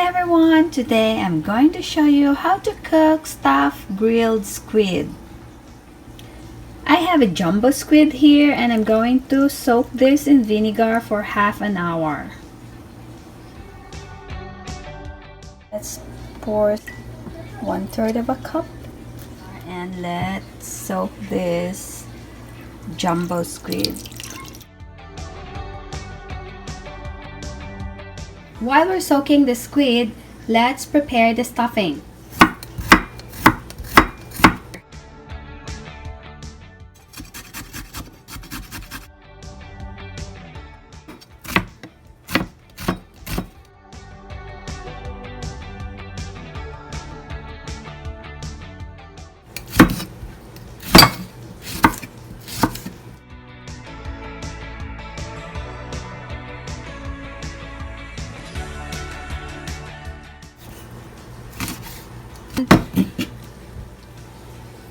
everyone! Today I'm going to show you how to cook stuffed grilled squid. I have a jumbo squid here and I'm going to soak this in vinegar for half an hour. Let's pour 1/3 of a cup and let's soak this jumbo squid. While we're soaking the squid, let's prepare the stuffing.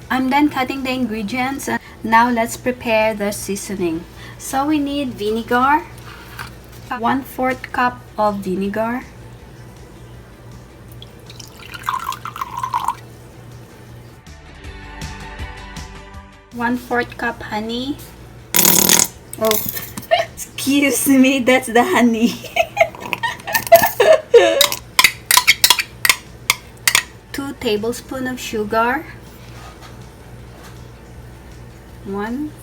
I'm done cutting the ingredients. Now let's prepare the seasoning. So we need vinegar, 1/4 cup of vinegar, one-fourth cup honey. Oh, excuse me, that's the honey. 2 tablespoons of sugar. 1,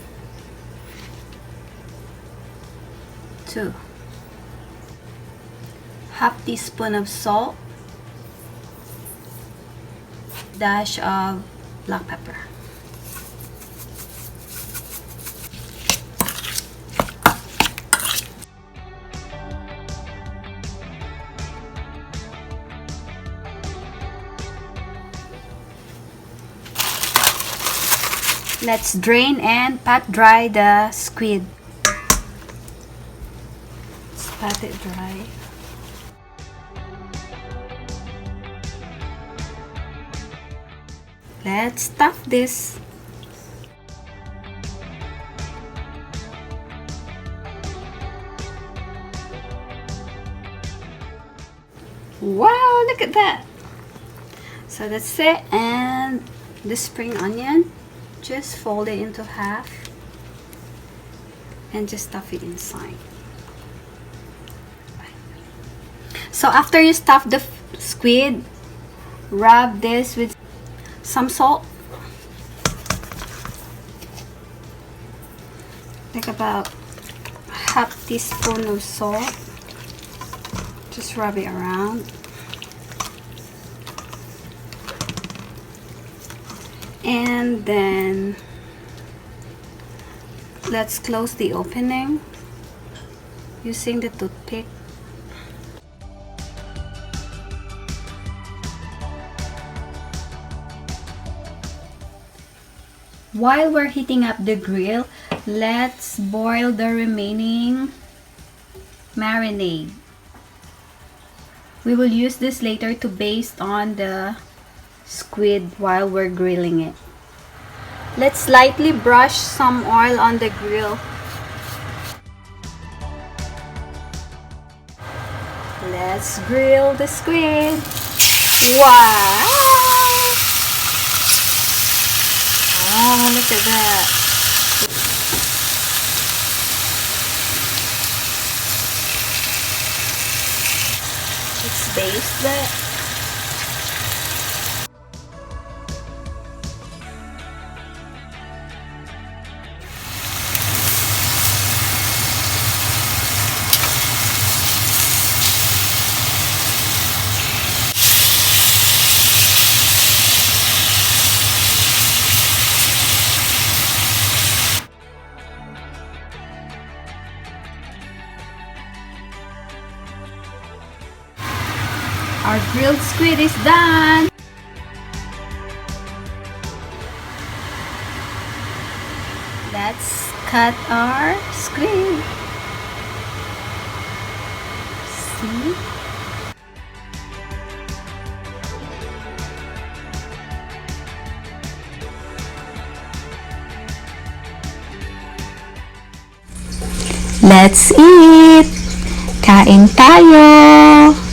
2, half teaspoon of salt, dash of black pepper. Let's drain and pat dry the squid. Let's pat it dry. Let's stuff this. Wow, look at that. So that's it. And the spring onion, just fold it into half and just stuff it inside. So after you stuff the squid, rub this with some salt, like about half teaspoon of salt. Just rub it around. And then let's close the opening using the toothpick. While we're heating up the grill, let's boil the remaining marinade. We will use this later to baste on the squid while we're grilling it. Let's lightly brush some oil on the grill. Let's grill the squid. Wow! Oh, look at that. Let's baste that. Our grilled squid is done! Let's cut our squid. See? Let's eat! Kain tayo!